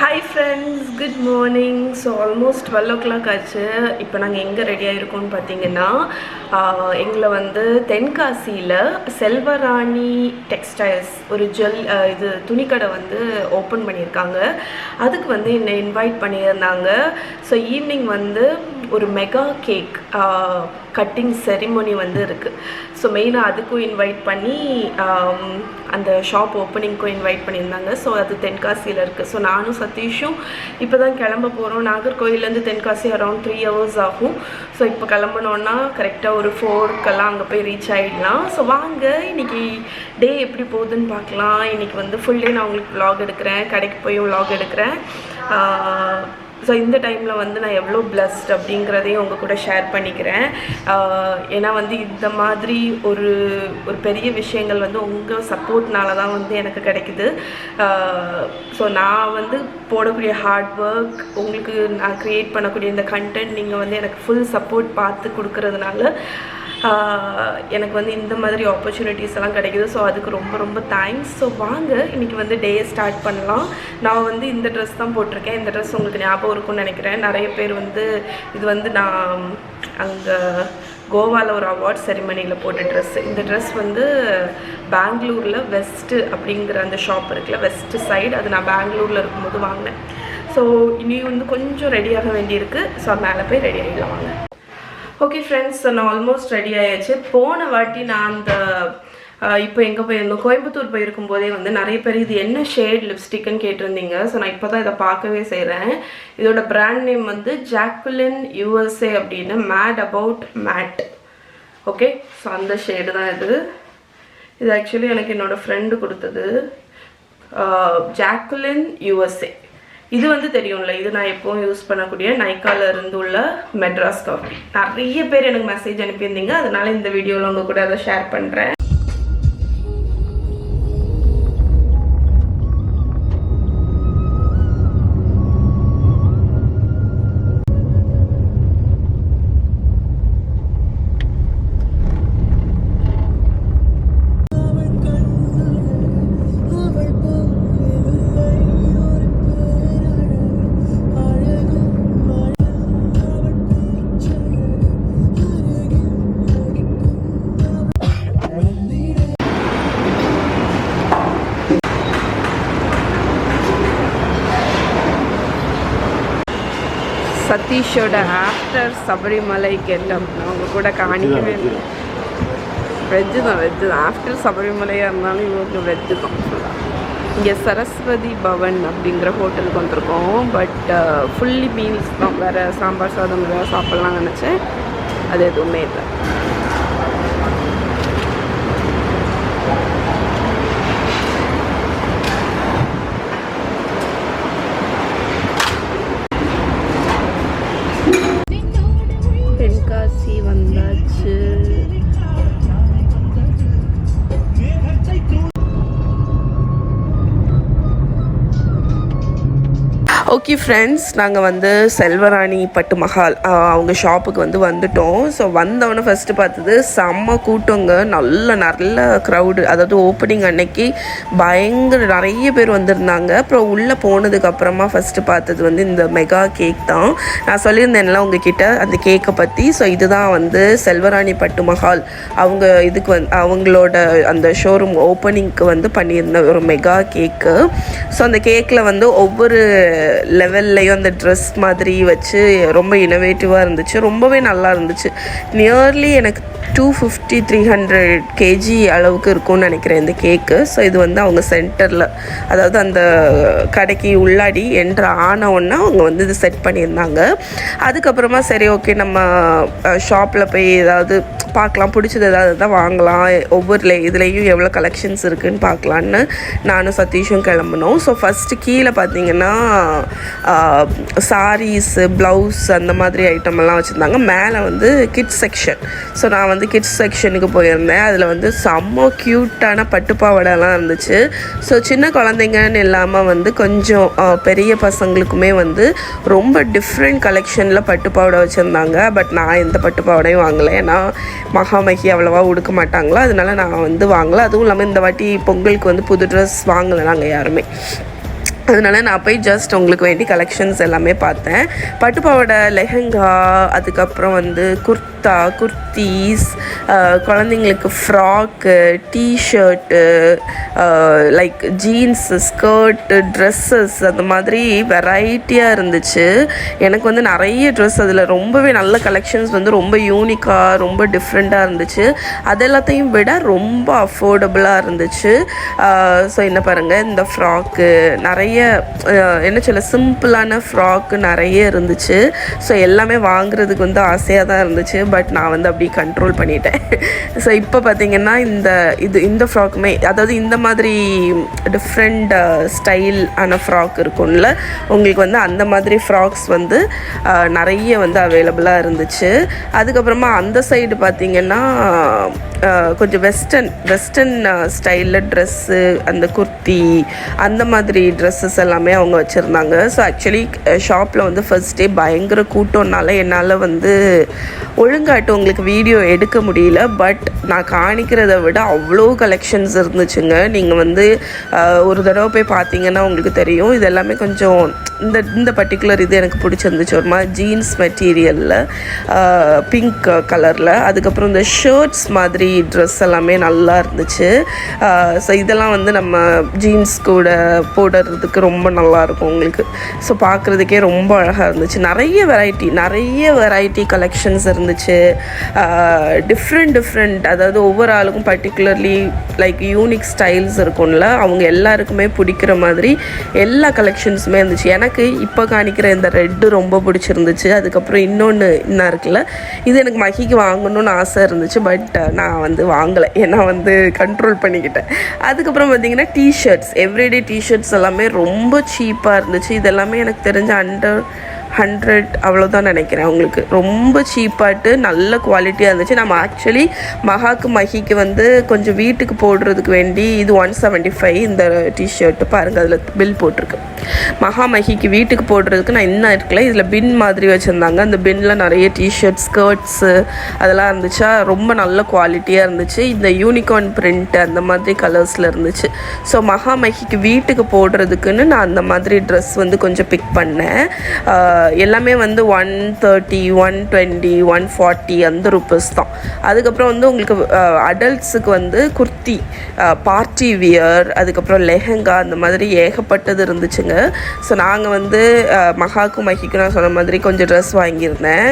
Hi friends, good morning. So almost 12 o'clock ஆச்சு. இப்போ நாங்கள் எங்கே ரெடியாக இருக்கோம்னு பார்த்தீங்கன்னா எங்களை வந்து தென்காசியில் செல்வராணி டெக்ஸ்டைல்ஸ் ஒரு இது துணிக்கடை வந்து ஓப்பன் பண்ணியிருக்காங்க. அதுக்கு வந்து என்னை இன்வைட் பண்ணியிருந்தாங்க. ஸோ ஈவினிங் வந்து ஒரு மெகா கேக் கட்டிங் செரிமோனி வந்து இருக்குது. ஸோ மெயினாக அதுக்கும் இன்வைட் பண்ணி அந்த ஷாப் ஓப்பனிங்க்கும் இன்வைட் பண்ணியிருந்தாங்க. ஸோ அது தென்காசியில் இருக்குது. ஸோ நானும் சதீஷும் இப்போ தான் கிளம்ப போகிறோம். நாகர்கோயிலேருந்து தென்காசி அரௌண்ட் 3 hours ஆகும். ஸோ இப்போ கிளம்புனோன்னா கரெக்டாக ஒரு 4க்கெல்லாம் அங்கே போய் ரீச் ஆகிடலாம். ஸோ வாங்க இன்றைக்கி டே எப்படி போகுதுன்னு பார்க்கலாம். இன்றைக்கி வந்து ஃபுல் டே நான் உங்களுக்கு vlog எடுக்கிறேன், கடைக்கு போய் vlog எடுக்கிறேன். ஸோ இந்த டைமில் வந்து நான் எவ்வளோ பிளஸ்ட் அப்படிங்கிறதையும் உங்கள் கூட ஷேர் பண்ணிக்கிறேன். ஏன்னா வந்து இந்த மாதிரி ஒரு பெரிய விஷயங்கள் வந்து உங்கள் சப்போர்ட்னால தான் வந்து எனக்கு கிடைக்குது. ஸோ நான் வந்து போடக்கூடிய ஹார்ட் ஒர்க், உங்களுக்கு நான் க்ரியேட் பண்ணக்கூடிய இந்த கண்டென்ட் நீங்கள் வந்து எனக்கு ஃபுல் சப்போர்ட் பார்த்து கொடுக்கறதுனால எனக்கு வந்து இந்த மாதிரி ஆப்பர்ச்சுனிட்டிஸ் எல்லாம் கிடைக்குது. ஸோ அதுக்கு ரொம்ப ரொம்ப தேங்க்ஸ். ஸோ வாங்க இன்றைக்கி வந்து டேயை ஸ்டார்ட் பண்ணலாம். நான் வந்து இந்த ட்ரெஸ் தான் போட்டிருக்கேன். இந்த ட்ரெஸ் உங்களுக்கு ஞாபகம் இருக்கும்னு நினைக்கிறேன். நிறைய பேர் வந்து இது வந்து நான் அங்கே கோவாவில் ஒரு அவார்ட் செரிமனியில் போட்ட ட்ரெஸ்ஸு. இந்த ட்ரெஸ் வந்து பெங்களூரில் வெஸ்ட்டு அப்படிங்கிற அந்த ஷாப் இருக்குல்ல, வெஸ்ட்டு சைடு, அது நான் பெங்களூரில் இருக்கும்போது வாங்கினேன். ஸோ இனியும் வந்து கொஞ்சம் ரெடியாக வேண்டியிருக்கு. ஸோ மேலே போய் ரெடி ஆகிடலாம் வாங்க. ஓகே ஃப்ரெண்ட்ஸ், நான் ஆல்மோஸ்ட் ரெடி ஆகிடுச்சு. போன வாட்டி நான் அந்த இப்போ எங்கே போயிருந்தோம், கோயம்புத்தூர் போயிருக்கும் போதே வந்து நிறைய பேர் இது என்ன ஷேட் லிப்ஸ்டிக்குன்னு கேட்டிருந்தீங்க. ஸோ நான் இப்போ தான் இதை பார்க்கவே செய்கிறேன். இதோட பிராண்ட் நேம் வந்து ஜாக்குலின் USA அப்படின்னு, mad about matte. Okay, so அந்த ஷேடு தான் இது ஆக்சுவலி எனக்கு என்னோடய ஃப்ரெண்டு கொடுத்தது. ஜாக்குலின் USA இது வந்து தெரியும்ல, இது நான் எப்போவும் யூஸ் பண்ணக்கூடிய நைக்கால இருந்து உள்ள மெட்ராஸ் காஃபி. நிறைய பேர் எனக்கு மெசேஜ் அனுப்பியிருந்தீங்க, அதனால இந்த வீடியோவில் உங்கள் கூட அதை ஷேர் பண்ணுறேன். சதீஷோட ஆஃப்டர் சபரிமலை கெட்டம் அவங்க கூட காணிக்கவே இல்லை. வெஜ்ஜு தான் ஆஃப்டர் சபரிமலையாக இருந்தாலும் இவங்க வெஜ்ஜு தான் ஃபுல்லாக. இங்கே சரஸ்வதி பவன் அப்படிங்கிற ஹோட்டலுக்கு வந்திருக்கோம். பட் ஃபுல்லி மீல்ஸ் தான், வேறு சாம்பார் சாதம் ஏதாவது சாப்பிட்லாம்னு நினச்சேன். அது எதுவுமே இல்லை. தென்காசி வந்தாச்சு. ஓகே ஃப்ரெண்ட்ஸ், நாங்கள் வந்து செல்வராணி பட்டு மஹால் அவங்க ஷாப்புக்கு வந்து வந்துட்டோம். ஸோ வந்தவொடனே ஃபஸ்ட்டு பார்த்தது செம்ம கூட்டங்க, நல்ல க்ரௌடு. அதாவது ஓப்பனிங் அன்னைக்கு பயங்கர நிறைய பேர் வந்திருந்தாங்க. அப்புறம் உள்ளே போனதுக்கப்புறமா ஃபஸ்ட்டு பார்த்தது வந்து இந்த மெகா கேக் தான். நான் சொல்லியிருந்தேன்ல உங்ககிட்ட அந்த கேக்கை பற்றி. ஸோ இதுதான் வந்து செல்வராணி பட்டு மஹால் அவங்க இதுக்கு வந்து அவங்களோட அந்த ஷோரூம் ஓப்பனிங்க்கு வந்து பண்ணியிருந்த ஒரு மெகா கேக்கு. ஸோ அந்த கேக்கில் வந்து ஒவ்வொரு லெவல்லையும் அந்த ட்ரெஸ் மாதிரி வச்சு ரொம்ப இனோவேட்டிவாக இருந்துச்சு. ரொம்பவே நல்லா இருந்துச்சு. நியர்லி எனக்கு 250-300 kg அளவுக்கு இருக்கும்னு நினைக்கிறேன் இந்த கேக்கு. ஸோ இது வந்து அவங்க சென்டரில், அதாவது அந்த கடைக்கு உள்ளாடி என்ட்ரு ஆன உடனே அவங்க வந்து இது செட் பண்ணியிருந்தாங்க. அதுக்கப்புறமா சரி ஓகே நம்ம ஷாப்பில் போய் ஏதாவது பார்க்கலாம், பிடிச்சது ஏதாவது தான் வாங்கலாம், ஒவ்வொரு இதுலேயும் எவ்வளோ கலெக்ஷன்ஸ் இருக்குதுன்னு பார்க்கலான்னு நானும் சதீஷும் கிளம்புனோம். ஸோ ஃபஸ்ட்டு கீழே பார்த்தீங்கன்னா சாரீஸு, ப்ளவுஸ் அந்த மாதிரி ஐட்டமெல்லாம் வச்சுருந்தாங்க. மேலே வந்து கிட்ஸ் செக்ஷன். ஸோ நான் வந்து கிட்ஸ் செக்ஷனுக்கு போயிருந்தேன். அதில் வந்து செம்ம க்யூட்டான பட்டுப்பாவடைலாம் இருந்துச்சு. ஸோ சின்ன குழந்தைங்கன்னு இல்லாமல் வந்து கொஞ்சம் பெரிய பசங்களுக்குமே வந்து ரொம்ப டிஃப்ரெண்ட் கலெக்ஷனில் பட்டுப்பாவடை வச்சுருந்தாங்க. பட் நான் எந்த பட்டுப்பாவடையும் வாங்கலை, ஏன்னா மகாமகி அவ்வளோவா உடுக்க மாட்டாங்களோ, அதனால நான் வந்து வாங்கலை. அதுவும் இல்லாமல் இந்த வாட்டி பொங்கலுக்கு வந்து புது ட்ரெஸ் வாங்கலை நாங்கள் யாருமே. அதனால் நான் போய் ஜஸ்ட் உங்களுக்கு வேண்டி கலெக்ஷன்ஸ் எல்லாமே பார்த்தேன். பட்டு பாவாடை, லெஹங்கா, அதுக்கப்புறம் வந்து குர்தா, குர்த்தீஸ், குழந்தைங்களுக்கு frock, t-shirt, like jeans, skirt, dresses, அந்த மாதிரி வெரைட்டியாக இருந்துச்சு. எனக்கு வந்து நிறைய ட்ரெஸ் அதில் ரொம்பவே நல்ல கலெக்ஷன்ஸ் வந்து ரொம்ப யூனிக்காக, ரொம்ப டிஃப்ரெண்ட்டாக இருந்துச்சு. அது எல்லாத்தையும் விட ரொம்ப அஃபோர்டபுளாக இருந்துச்சு. ஸோ என்ன பாருங்கள், இந்த ஃப்ராக்கு நிறைய என்ன சொல்ல சிம்பிளான ஃப்ராக்கு நிறைய இருந்துச்சு. ஸோ எல்லாமே வாங்குறதுக்கு வந்து ஆசையாக தான் இருந்துச்சு. பட் நான் வந்து அப்படி கண்ட்ரோல் பண்ணிட்டேன். ஸோ இப்போ பார்த்திங்கன்னா இந்த ஃப்ராக்குமே, அதாவது இந்த மாதிரி டிஃப்ரெண்ட் ஸ்டைல் ஆன ஃப்ராக் இருக்கும்ல, உங்களுக்கு வந்து அந்த மாதிரி ஃப்ராக்ஸ் வந்து நிறைய வந்து அவைலபிளாக இருந்துச்சு. அதுக்கப்புறமா அந்த சைடு பார்த்திங்கன்னா கொஞ்சம் வெஸ்டர்ன் ஸ்டைலில் ட்ரெஸ்ஸு, அந்த குர்த்தி, அந்த மாதிரி ட்ரெஸ்ஸஸ் எல்லாமே அவங்க வச்சுருந்தாங்க. ஸோ ஆக்சுவலி ஷாப்பில் வந்து ஃபர்ஸ்ட் டே பயங்கர கூட்டம்னால என்னால் வந்து ஒழுங்காட்டு உங்களுக்கு வீடியோ எடுக்க முடியல. பட் நான் காணிக்கிறத விட அவ்வளோ கலெக்ஷன்ஸ் இருந்துச்சுங்க. நீங்கள் வந்து ஒரு தடவை போய் பார்த்தீங்கன்னா உங்களுக்கு தெரியும். இது எல்லாமே கொஞ்சம் இந்த பர்டிகுலர் இது எனக்கு பிடிச்சிருந்துச்சு. ஒரு மாதிரி ஜீன்ஸ் மெட்டீரியலில் பிங்க் கலரில், அதுக்கப்புறம் இந்த ஷர்ட்ஸ் மாதிரி ட்ரெஸ் எல்லாமே நல்லா இருந்துச்சு. ஸோ இதெல்லாம் வந்து நம்ம ஜீன்ஸ் கூட போடுறதுக்கு ரொம்ப நல்லாயிருக்கும் உங்களுக்கு. ஸோ பார்க்குறதுக்கே ரொம்ப அழகாக இருந்துச்சு. நிறைய வெரைட்டி கலெக்ஷன்ஸ் இருந்துச்சு. டிஃப்ரெண்ட், அதாவது ஒவ்வொரு ஆளுக்கும் பர்டிகுலர்லி லைக் யூனிக் ஸ்டைல்ஸ் இருக்கும்ல, அவங்க எல்லாருக்குமே பிடிக்கிற மாதிரி எல்லா கலெக்ஷன்ஸுமே இருந்துச்சு. எனக்கு இப்போ காணிக்கிற இந்த ரெட்டு ரொம்ப பிடிச்சிருந்துச்சு. அதுக்கப்புறம் இன்னொன்று என்ன இருக்குல்ல, இது எனக்கு மகிக்கு வாங்கணும்னு ஆசை இருந்துச்சு. பட் நான் வந்து வாங்கலை, ஏன்னா வந்து கண்ட்ரோல் பண்ணிக்கிட்டேன். அதுக்கப்புறம் பார்த்திங்கன்னா டிஷர்ட்ஸ், எவ்ரிடே டிஷர்ட்ஸ் எல்லாமே ரொம்ப சீப்பாக இருந்துச்சு. இதெல்லாமே எனக்கு தெரிஞ்ச அண்டர் 100 அவ்வளோதான் நினைக்கிறேன். அவங்களுக்கு ரொம்ப சீப்பாட்டு நல்ல குவாலிட்டியாக இருந்துச்சு. நம்ம ஆக்சுவலி மகிக்கு வந்து கொஞ்சம் வீட்டுக்கு போடுறதுக்கு வேண்டி இது 175 இந்த டிஷர்ட்டு பாருங்கள், அதில் பில் போட்டிருக்கு. மகிக்கு வீட்டுக்கு போடுறதுக்கு நான் இன்னும் இருக்கல, இதில் பின் மாதிரி வச்சுருந்தாங்க. அந்த பின்னில் நிறைய டிஷர்ட், ஸ்கர்ட்ஸு அதெல்லாம் இருந்துச்சா, ரொம்ப நல்ல குவாலிட்டியாக இருந்துச்சு. இந்த யூனிகார்ன் பிரிண்ட் அந்த மாதிரி கலர்ஸில் இருந்துச்சு. ஸோ மகிக்கு வீட்டுக்கு போடுறதுக்குன்னு நான் அந்த மாதிரி ட்ரெஸ் வந்து கொஞ்சம் பிக் பண்ணேன். எல்லாமே வந்து 130, 120, 140 அந்த ரூபீஸ் தான். அதுக்கப்புறம் வந்து உங்களுக்கு அடல்ட்ஸுக்கு வந்து குர்த்தி, பார்ட்டி வியர், அதுக்கப்புறம் லெஹங்கா, அந்த மாதிரி ஏகப்பட்டது இருந்துச்சுங்க. ஸோ நாங்கள் வந்து மகிக்கு நான் சொன்ன மாதிரி கொஞ்சம் ட்ரெஸ் வாங்கியிருந்தேன்,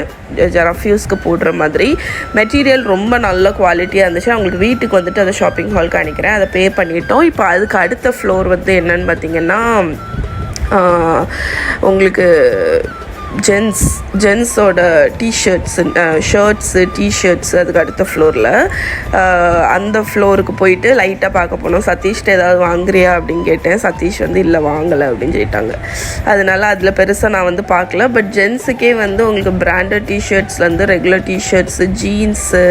ரஃப்யூஸ்க்கு போடுற மாதிரி. மெட்டீரியல் ரொம்ப நல்ல குவாலிட்டியாக இருந்துச்சு. அவங்களுக்கு வீட்டுக்கு வந்துட்டு அதை ஷாப்பிங் ஹாலுக்கு அனுப்பிக்கிறேன், அதை பே பண்ணிட்டோம். இப்போ அதுக்கு அடுத்த ஃப்ளோர் வந்து என்னன்னு பார்த்திங்கன்னா உங்களுக்கு ஜென்ஸோட டிஷர்ட்ஸு, ஷர்ட்ஸு, டிஷர்ட்ஸு. அதுக்கு அடுத்த ஃப்ளோரில் அந்த ஃப்ளோருக்கு போயிட்டு லைட்டாக பார்க்க போனோம். சதீஷ்ட்டு ஏதாவது வாங்குறியா அப்படின்னு கேட்டேன். சதீஷ் வந்து இல்லை வாங்கலை அப்படின்னு சொல்லிட்டாங்க. அதனால் அதில் பெருசாக நான் வந்து பார்க்கல. பட் ஜென்ஸுக்கே வந்து உங்களுக்கு பிராண்டட் டிஷர்ட்ஸ்லேருந்து ரெகுலர் டிஷர்ட்ஸு, ஜீன்ஸு,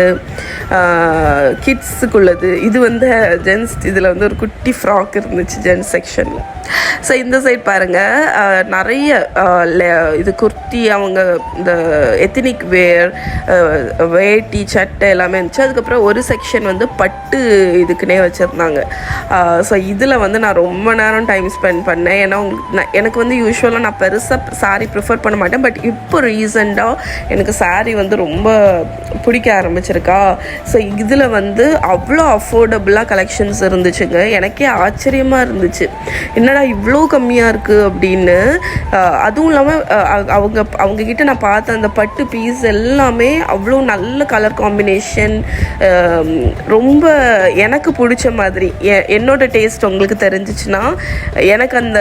கிட்ஸுக்குள்ளது, இது வந்து ஜென்ஸ், இதில் வந்து ஒரு குட்டி ஃப்ராக் இருந்துச்சு ஜென்ஸ் செக்ஷனில். ஸோ இந்த சைட் பாருங்கள், நிறைய இது குர்த்தி, அவங்க இந்த எத்தினிக் வேர், வேட்டி, சட்டை எல்லாமே இருந்துச்சு. அதுக்கப்புறம் ஒரு செக்ஷன் வந்து பட்டு இதுக்குன்னே வச்சுருந்தாங்க. ஸோ இதில் வந்து நான் ரொம்ப நேரம் டைம் ஸ்பெண்ட் பண்ணேன். ஏன்னா எனக்கு வந்து யூஸ்வலாக நான் பெருசாக சாரீ ப்ரிஃபர் பண்ண மாட்டேன். பட் இப்போ ரீசெண்டாக எனக்கு சாரீ வந்து ரொம்ப பிடிக்க ஆரம்பிச்சிருக்கா. ஸோ இதில் வந்து அவ்வளோ அஃபோர்டபுளாக கலெக்ஷன்ஸ் இருந்துச்சுங்க. எனக்கே ஆச்சரியமாக இருந்துச்சு, என்னடா இவ்வளோ கம்மியாக இருக்குது அப்படின்னு. அதுவும் இல்லாமல் அவங்கக்கிட்ட நான் பார்த்த அந்த பட்டு பீஸ் எல்லாமே அவ்வளோ நல்ல கலர் காம்பினேஷன், ரொம்ப எனக்கு பிடிச்ச மாதிரி. என்னோடய டேஸ்ட் உங்களுக்கு தெரிஞ்சிச்சுன்னா, எனக்கு அந்த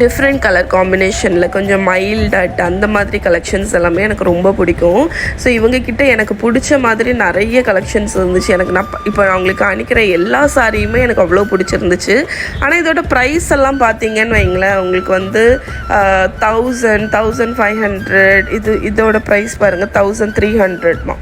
டிஃப்ரெண்ட் கலர் காம்பினேஷனில் கொஞ்சம் மைல்டாட் அந்த மாதிரி கலெக்ஷன்ஸ் எல்லாமே எனக்கு ரொம்ப பிடிக்கும். ஸோ இவங்கக்கிட்ட எனக்கு பிடிச்ச மாதிரி நிறைய கலெக்ஷன்ஸ் இருந்துச்சு. எனக்கு நான் இப்போ அவங்களுக்கு அனுப்பிக்கிற எல்லா சாரியுமே எனக்கு அவ்வளோ பிடிச்சிருந்துச்சு. ஆனால் இதோட ப்ரைஸ் எல்லாம் பார்த்தீங்கன்னு வைங்களேன், உங்களுக்கு வந்து 1000, 1500, இதோட ப்ரைஸ் பாருங்கள் 1300.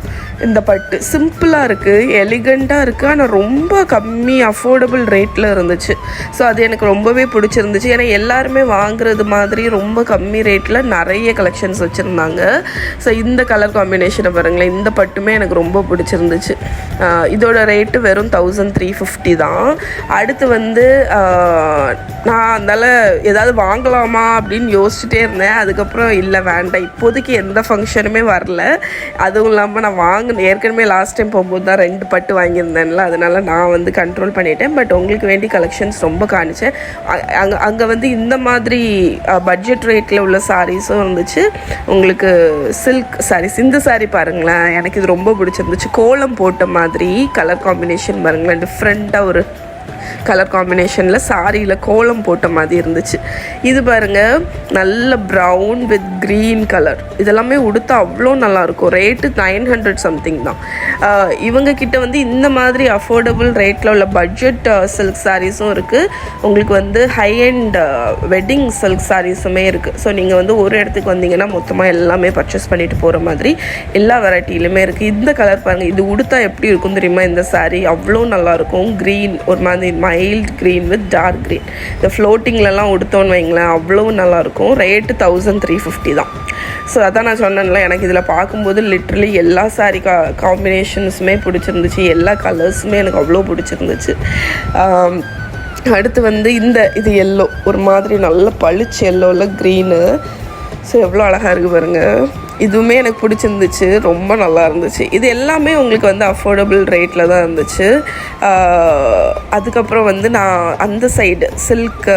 இந்த பட்டு சிம்பிளாக இருக்குது, எலிகண்ட்டாக இருக்குது, ஆனால் ரொம்ப கம்மி அஃபோர்டபுள் ரேட்டில் இருந்துச்சு. ஸோ அது எனக்கு ரொம்பவே பிடிச்சிருந்துச்சு. ஏன்னா எல்லாருமே வாங்குறது மாதிரி ரொம்ப கம்மி ரேட்டில் நிறைய கலெக்ஷன்ஸ் வச்சுருந்தாங்க. ஸோ இந்த கலர் காம்பினேஷனை பாருங்களேன், இந்த பட்டுமே எனக்கு ரொம்ப பிடிச்சிருந்துச்சு. இதோட ரேட்டு வெறும் 1350 தான். அடுத்து வந்து நான் அதனால் ஏதாவது வாங்கலாமா அப்படின்னு யோசிச்சுட்டே இருந்தேன். அதுக்கப்புறம் இல்லை வேண்டாம், இப்போதைக்கு எந்த ஃபங்க்ஷனுமே வரல. அதுவும் இல்லாமல் நான் ஏற்கனவே லாஸ்ட் டைம் போகும்போது தான் 2 பட்டு வாங்கியிருந்தேன்ல, அதனால் நான் வந்து கண்ட்ரோல் பண்ணிட்டேன். பட் உங்களுக்கு வேண்டி கலெக்ஷன்ஸ் ரொம்ப காணிச்சேன். அங்கே வந்து இந்த மாதிரி பட்ஜெட் ரேட்டில் உள்ள சாரீஸும் இருந்துச்சு. உங்களுக்கு சில்க் சாரீஸ், இந்த சாரீ பாருங்களேன், எனக்கு இது ரொம்ப பிடிச்சிருந்துச்சு. கோலம் போட்ட மாதிரி கலர் காம்பினேஷன் பாருங்களேன், டிஃப்ரெண்ட்டாக ஒரு கலர் காம்பினேஷனில் சாரியில் கோலம் போட்ட மாதிரி இருந்துச்சு. இது பாருங்கள், நல்ல ப்ரௌன் வித் க்ரீன் கலர், இதெல்லாமே உடுத்தா அவ்வளோ நல்லாயிருக்கும். ரேட்டு 900 சம்திங் தான். இவங்கக்கிட்ட வந்து இந்த மாதிரி அஃபோர்டபுள் ரேட்டில் உள்ள பட்ஜெட் சில்க் சாரீஸும் இருக்குது. உங்களுக்கு வந்து ஹை அண்ட் வெட்டிங் சில்க் சாரீஸுமே இருக்குது. ஸோ நீங்கள் வந்து ஒரு இடத்துக்கு வந்தீங்கன்னா மொத்தமாக எல்லாமே பர்ச்சேஸ் பண்ணிட்டு போகிற மாதிரி எல்லா வெரைட்டிலுமே இருக்குது. இந்த கலர் பாருங்கள், இது உடுத்தா எப்படி இருக்கும் தெரியுமா? இந்த சாரீ அவ்வளோ நல்லாயிருக்கும். க்ரீன், ஒரு மாதிரி mild green with dark green. இந்த ஃப்ளோட்டிங்லலாம் உடுத்தோன்னு வைங்களேன், அவ்வளோ நல்லாயிருக்கும். ரேட்டு 1350 தான். ஸோ அதான் நான் சொன்னேன்ல, எனக்கு இதில் பார்க்கும்போது லிட்ரலி எல்லா சாரீ காம்பினேஷன்ஸுமே பிடிச்சிருந்துச்சு, எல்லா கலர்ஸுமே எனக்கு அவ்வளோ பிடிச்சிருந்துச்சு. அடுத்து வந்து இது எல்லோ, ஒரு மாதிரி நல்ல பளிச்சு எல்லோவில் க்ரீனு. ஸோ எவ்வளோ அழகாக இருக்குது பாருங்கள். இதுவுமே எனக்கு பிடிச்சிருந்துச்சு, ரொம்ப நல்லா இருந்துச்சு. இது எல்லாமே உங்களுக்கு வந்து அஃபோர்டபுள் ரேட்டில் தான் இருந்துச்சு. அதுக்கப்புறம் வந்து நான் அந்த சைடு சில்க்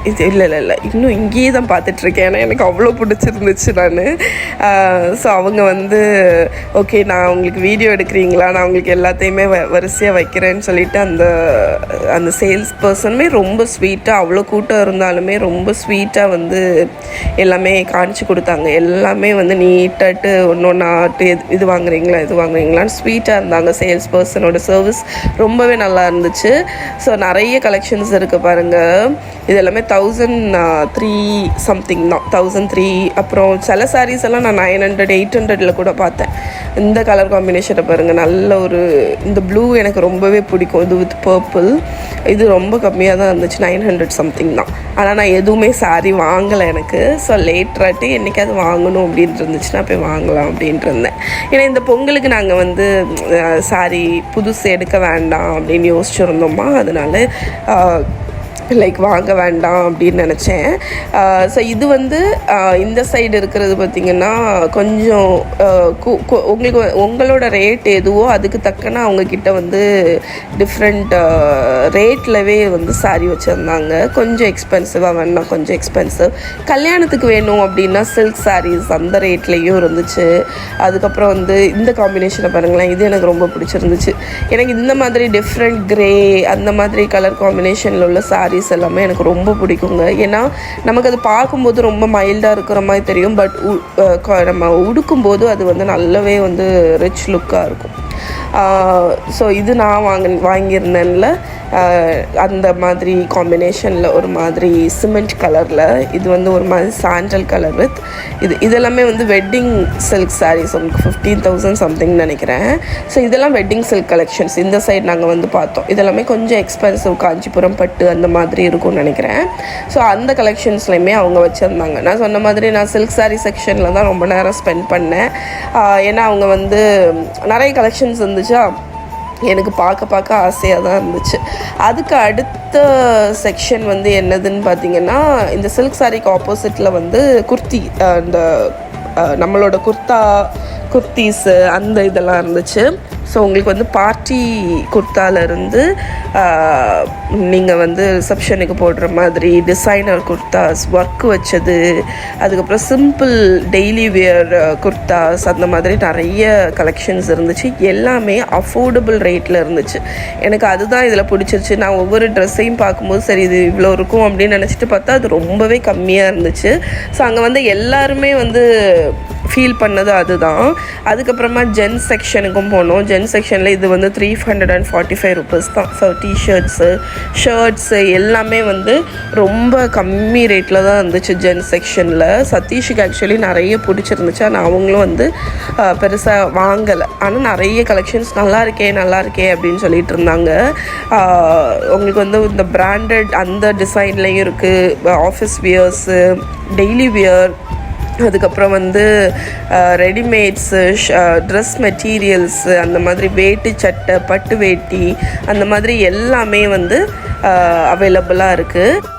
இது இல்லை இன்னும் இங்கேயே தான் பார்த்துட்ருக்கேன். ஏன்னா எனக்கு அவ்வளோ பிடிச்சிருந்துச்சு. ஸோ அவங்க வந்து ஓகே, நான் உங்களுக்கு வீடியோ எடுக்கிறீங்களா, நான் உங்களுக்கு எல்லாத்தையுமே வரிசையாக வைக்கிறேன்னு சொல்லிவிட்டு அந்த சேல்ஸ் பர்சனுமே ரொம்ப ஸ்வீட்டாக, அவ்வளோ கூட்டம் இருந்தாலுமே ரொம்ப ஸ்வீட்டாக வந்து எல்லாமே காணிச்சு கொடுத்தாங்க. எல்லாமே வந்து நீட்டாட்டு ஒன்று இது வாங்குறீங்களான்னு ஸ்வீட்டாக இருந்தாங்க. சேல்ஸ் பர்சனோட சர்வீஸ் ரொம்பவே நல்லா இருந்துச்சு. ஸோ நிறைய கலெக்ஷன்ஸ் இருக்குது பாருங்கள். இது எல்லாமே 1003 சம்திங் தான், 1003. அப்புறம் சில சாரீஸ் எல்லாம் நான் 900 800 கூட பார்த்தேன். இந்த கலர் காம்பினேஷனை பாருங்கள், நல்ல ஒரு இந்த ப்ளூ எனக்கு ரொம்பவே பிடிக்கும். இது வித் பர்பிள், இது ரொம்ப கம்மியாக தான் இருந்துச்சு, 900 சம்திங் தான். ஆனால் நான் எதுவுமே சாரீ வாங்கலை எனக்கு. ஸோ லேட்டராட்டு என்றைக்காவது வாங்கணும் அப்படின்ட்டு இருந்துச்சுன்னா போய் வாங்கலாம் அப்படின்ட்டு இருந்தேன். ஏன்னா இந்த பொங்கலுக்கு நாங்கள் வந்து சாரீ புதுசு எடுக்க வேண்டாம் அப்படின்னு யோசிச்சுருந்தோமா, அதனால லைக் வாங்க வேண்டாம் அப்படின்னு நினச்சேன். ஸோ இது வந்து இந்த சைடு இருக்கிறது பார்த்திங்கன்னா கொஞ்சம் உங்களுக்கு உங்களோட ரேட் எதுவோ அதுக்கு தக்கன அவங்கக்கிட்ட வந்து டிஃப்ரெண்ட் ரேட்லவே வந்து சாரீ வச்சுருந்தாங்க. கொஞ்சம் எக்ஸ்பென்சிவாக வேணாம், கொஞ்சம் எக்ஸ்பென்சிவ். கல்யாணத்துக்கு வேணும் அப்படின்னா சில்க் சாரீஸ் அந்த ரேட்லேயும் இருந்துச்சு. அதுக்கப்புறம் வந்து இந்த காம்பினேஷனை பாருங்களேன், இது எனக்கு ரொம்ப பிடிச்சிருந்துச்சு. எனக்கு இந்த மாதிரி டிஃப்ரெண்ட் க்ரே அந்த மாதிரி கலர் காம்பினேஷனில் உள்ள சாரீ எல்லாமே எனக்கு ரொம்ப பிடிக்குங்க. ஏன்னா நமக்கு அது பார்க்கும்போது ரொம்ப மைல்டாக இருக்கிற மாதிரி தெரியும், பட் நம்ம உடுக்கும்போது அது வந்து நல்லாவே வந்து ரிச் லுக்காக இருக்கும். ஸோ இது நான் வாங்கியிருந்தேன்ல அந்த மாதிரி காம்பினேஷனில் ஒரு மாதிரி சிமெண்ட் கலரில், இது வந்து ஒரு மாதிரி சாண்டல் கலர் வித் இதெல்லாமே வந்து வெட்டிங் சில்க் சாரீஸ். உங்களுக்கு 15,000 சம்திங் நினைக்கிறேன். ஸோ இதெல்லாம் வெட்டிங் சில்க் கலெக்ஷன்ஸ். இந்த சைடு நாங்கள் வந்து பார்த்தோம், இதெல்லாமே கொஞ்சம் எக்ஸ்பென்சிவ், காஞ்சிபுரம் பட்டு அந்த மாதிரி இருக்கும்னு நினைக்கிறேன். ஸோ அந்த கலெக்ஷன்ஸ்லையுமே அவங்க வச்சுருந்தாங்க. நான் சொன்ன மாதிரி நான் சில்க் சாரீ செக்ஷனில் தான் ரொம்ப நேரம் ஸ்பெண்ட் பண்ணேன். ஏன்னா அவங்க வந்து நிறைய கலெக்ஷன்ஸ் இருந்துச்சா, எனக்கு பார்க்க ஆசையாக தான் இருந்துச்சு. அதுக்கு அடுத்த செக்ஷன் வந்து என்னதுன்னு பார்த்தீங்கன்னா, இந்த சில்க் சாரீக்கு ஆப்போசிட்டில் வந்து குர்த்தி, இந்த நம்மளோட குர்த்தீஸு அந்த இதெல்லாம் இருந்துச்சு. ஸோ உங்களுக்கு வந்து பார்ட்டி குர்த்தாலேருந்து நீங்கள் வந்து ரிசப்ஷனுக்கு போடுற மாதிரி டிசைனர் குர்த்தாஸ், ஒர்க் வச்சது, அதுக்கப்புறம் சிம்பிள் டெய்லி வியர் குர்த்தாஸ், அந்த மாதிரி நிறைய கலெக்ஷன்ஸ் இருந்துச்சு. எல்லாமே அஃபோர்டபுள் ரேட்டில் இருந்துச்சு. எனக்கு அதுதான் இதில் பிடிச்சிருச்சு. நான் ஒவ்வொரு ட்ரெஸ்ஸையும் பார்க்கும்போது சரி இது இவ்வளோ இருக்கும் அப்படின்னு நினச்சிட்டு பார்த்தா அது ரொம்பவே கம்மியாக இருந்துச்சு. ஸோ அங்கே வந்து எல்லாருமே வந்து ஃபீல் பண்ணது அதுதான். அதுக்கப்புறமா ஜென்ஸ் செக்ஷனுக்கும் போனோம். ஜென்ஸ் செக்ஷனில் இது வந்து 345 rupees தான். ஸோ டிஷர்ட்ஸு, ஷர்ட்ஸு எல்லாமே வந்து ரொம்ப கம்மி ரேட்டில் தான் இருந்துச்சு ஜென்ஸ் செக்ஷனில். சதீஷுக்கு ஆக்சுவலி நிறைய பிடிச்சிருந்துச்சு. ஆனால் அவங்களும் வந்து பெருசாக வாங்கலை. ஆனால் நிறைய கலெக்ஷன்ஸ் நல்லா இருக்கே அப்படின்னு சொல்லிட்டு இருந்தாங்க. உங்களுக்கு வந்து இந்த பிராண்டட் அந்த டிசைன்லேயும் இருக்குது, ஆஃபீஸ் வியர்ஸு, டெய்லி வியர், அதுக்கப்புறம் வந்து ரெடிமேட்ஸு, ட்ரெஸ் மெட்டீரியல்ஸு, அந்த மாதிரி வேட்டி சட்டை, பட்டு வேட்டி, அந்த மாதிரி எல்லாமே வந்து அவைலபிளாக இருக்குது.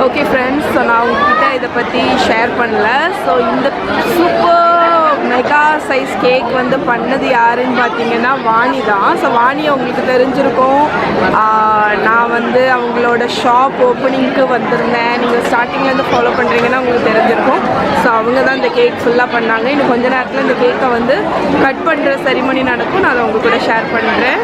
ஓகே ஃப்ரெண்ட்ஸ், ஸோ நான் உங்ககிட்ட இதை பற்றி ஷேர் பண்ணல. ஸோ இந்த சூப்பர் மெகா சைஸ் கேக் வந்து பண்ணது யாருன்னு பார்த்தீங்கன்னா வாணி தான். ஸோ வாணி அவங்களுக்கு தெரிஞ்சிருக்கும். நான் வந்து அவங்களோட ஷாப் ஓப்பனிங்க்கு வந்திருந்தேன். நீங்கள் ஸ்டார்டிங்லேருந்து ஃபாலோ பண்ணுறீங்கன்னா உங்களுக்கு தெரிஞ்சிருக்கும். ஸோ அவங்க தான் இந்த கேக் ஃபுல்லாக பண்ணாங்க. இன்னும் கொஞ்ச நேரத்தில் இந்த கேக்கை வந்து கட் பண்ணுற செரிமனி நடக்கும். நான் அதை உங்கள் கூட ஷேர் பண்ணுறேன்.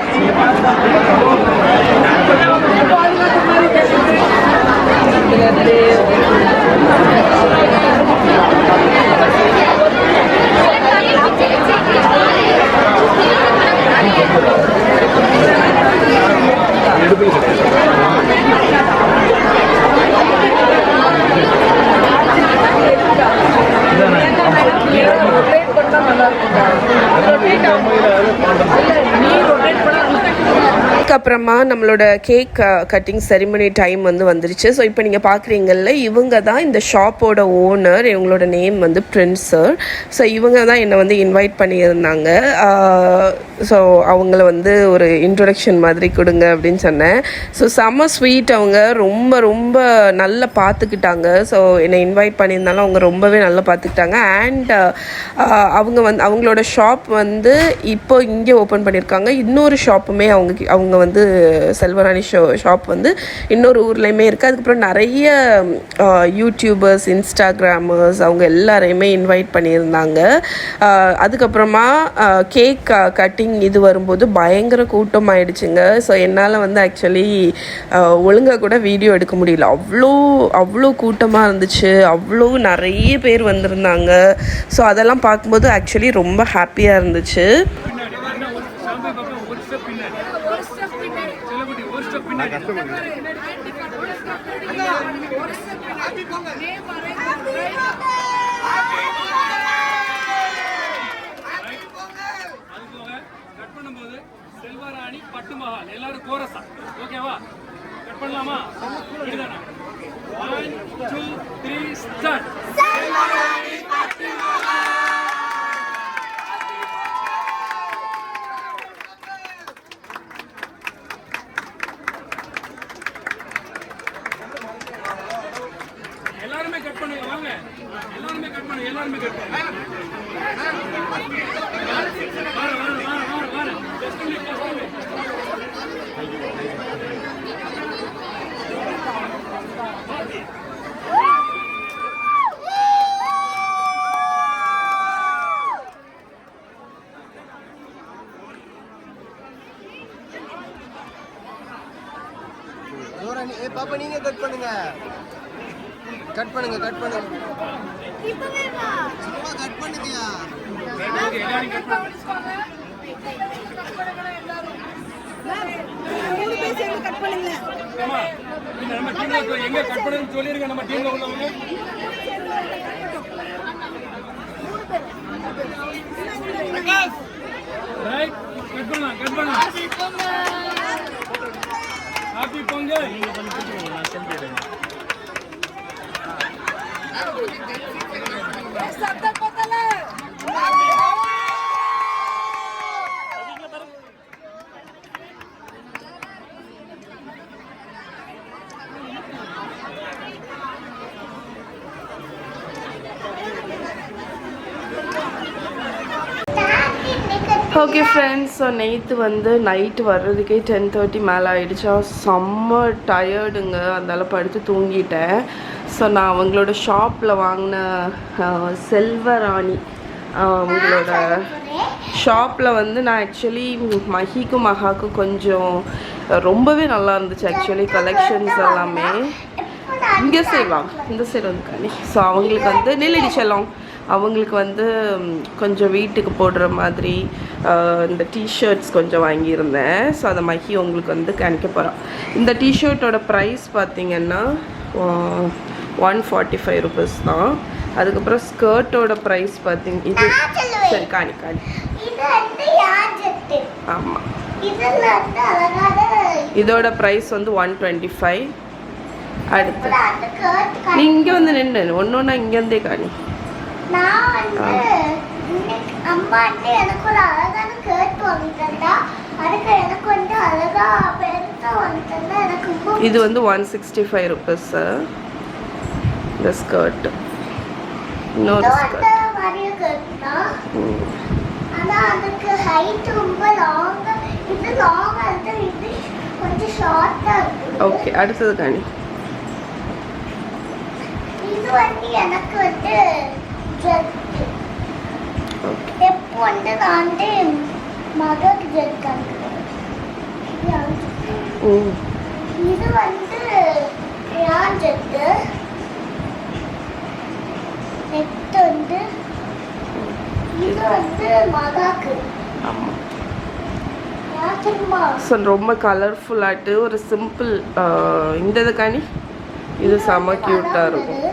அதுக்கப்புறமா நம்மளோட கேக் கட்டிங் செரிமனி டைம் வந்து வந்துருச்சு. ஸோ இப்போ நீங்கள் பார்க்குறீங்கல்ல, இவங்க தான் இந்த ஷாப்போட ஓனர். இவங்களோட நேம் வந்து பிரின்ஸ் சார். ஸோ இவங்க தான் என்னை வந்து இன்வைட் பண்ணியிருந்தாங்க. ஸோ அவங்கள வந்து ஒரு இன்ட்ரொடக்ஷன் மாதிரி கொடுங்க அப்படின்னு சொன்னேன். ஸோ செம்ம ஸ்வீட். அவங்க ரொம்ப ரொம்ப நல்லா பார்த்துக்கிட்டாங்க. ஸோ என்னை இன்வைட் பண்ணியிருந்தாலும் அவங்க ரொம்பவே நல்லா பார்த்துக்கிட்டாங்க. அண்ட் அவங்களோட ஷாப் வந்து இப்போ இங்கே ஓப்பன் பண்ணியிருக்காங்க. இன்னொரு ஷாப்புமே அவங்க வந்து செல்வராணி ஷாப் வந்து இன்னொரு ஊர்லேயுமே இருக்குது. அதுக்கப்புறம் நிறைய யூடியூபர்ஸ், இன்ஸ்டாகிராமர்ஸ் அவங்க எல்லாரையுமே இன்வைட் பண்ணியிருந்தாங்க. அதுக்கப்புறமா கேக் கட்டிங் இது வரும்போது பயங்கர கூட்டம் ஆயிடுச்சுங்க. ஸோ என்னால் வந்து ஆக்சுவலி ஒழுங்காக கூட வீடியோ எடுக்க முடியல. அவ்வளோ கூட்டமாக இருந்துச்சு. அவ்வளோ நிறைய பேர் வந்திருந்தாங்க. ஸோ அதெல்லாம் பார்க்கும்போது ஆக்சுவலி ரொம்ப ஹாப்பியாக இருந்துச்சு. செல்வராணி பட்டுமஹால் எல்லாரும் கோரஸா ஓகேவா? கட் பண்ணலாமா? 1 2 3 ஸ்டார்ட். செல்வராணி பட்டுமஹால் எல்லாருமே கட் பண்ணுங்க வாங்க எல்லாருமே கட் பண்ணுங்க எல்லாருமே கட் பண்ணுங்க வார ஜஸ்ட் பாப்பா நீங்க கட் பண்ணுங்க கட் பண்ணுங்க சும்மா கட் பண்ணுங்கயா எல்லாரும் கட் பண்ணுங்க ஆமா நம்ம டீம்ல எங்க கட் பண்ணுன்னு சொல்லிருங்க நம்ம டீம்ல உள்ளவங்க ரைட் கட் பண்ணலாம் ஹாப்பி பொங்கல் நீங்க பண்ணிட்டு நான் சென்ட் ஓகே ஃப்ரெண்ட்ஸ், ஸோ நேற்று வந்து நைட்டு வர்றதுக்கே 10:30 மேலே ஆகிடுச்சா. செம்ம டயர்டுங்க, அதனால படுத்து தூங்கிட்டேன். ஸோ நான் அவங்களோட ஷாப்பில் வாங்கின செல்வராணி அவங்களோட ஷாப்பில் வந்து நான் ஆக்சுவலி மஹிக்கும் மகாக்கும் கொஞ்சம் ரொம்பவே நல்லா இருந்துச்சு ஆக்சுவலி கலெக்ஷன்ஸ் எல்லாமே. இங்கே செய்வாங்க இந்த சைடு வந்து கண்ணி. ஸோ அவங்களுக்கு வந்து நெல்லடி செல்லம் அவங்களுக்கு வந்து கொஞ்சம் வீட்டுக்கு போடுற மாதிரி இந்த டிஷர்ட்ஸ் கொஞ்சம் வாங்கியிருந்தேன். ஸோ அதை மஹி உங்களுக்கு வந்து காணிக்க போகிறோம். இந்த டிஷர்ட்டோட ப்ரைஸ் பார்த்திங்கன்னா 145 ருபீஸ் தான். அதுக்கப்புறம் ஸ்கர்ட்டோட ப்ரைஸ் பார்த்திங்க இது சரி காணி ஆமாம், இதோட ப்ரைஸ் வந்து 125. அடுத்து நீ இங்கே வந்து நின்று ஒன்று ஒன்றா இங்கேருந்தே காணி. இது வந்து 165 ருபீஸ் இந்த ஸ்கர்ட். இன்னொரு ஸ்கர்ட் ஓகே. அடுத்தது காணி. இது வந்து எனக்கு வந்து எப்போ வந்து நான் வந்து மகக்கு ஜெட் இது வந்து யான் ஜெட்டு நெக்ஸ்ட் வந்து இது வந்து மகாக்கு. ஆமாம். ஸோ ரொம்ப கலர்ஃபுல்லாட்டு ஒரு சிம்பிள் இந்த இது காணி. இது செம்ம க்யூட்டாக இருக்கும்.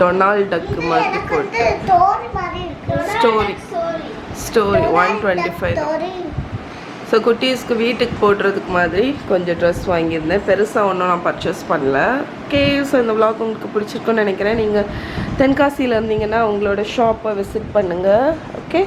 டொனால்ட் டக்கு மாதிரி போட்டு ஸ்டோரி 125. ஸோ குட்டீஸ்க்கு வீட்டுக்கு போடுறதுக்கு மாதிரி கொஞ்சம் ட்ரெஸ் வாங்கியிருந்தேன். பெருசாக ஒன்றும் நான் பர்ச்சேஸ் பண்ணல. ஓகே, ஸோ இந்த விலாக் உங்களுக்கு பிடிச்சிருக்குன்னு நினைக்கிறேன். நீங்கள் தென்காசியில் இருந்தீங்கன்னா உங்களோட ஷாப்பை விசிட் பண்ணுங்கள். ஓகே.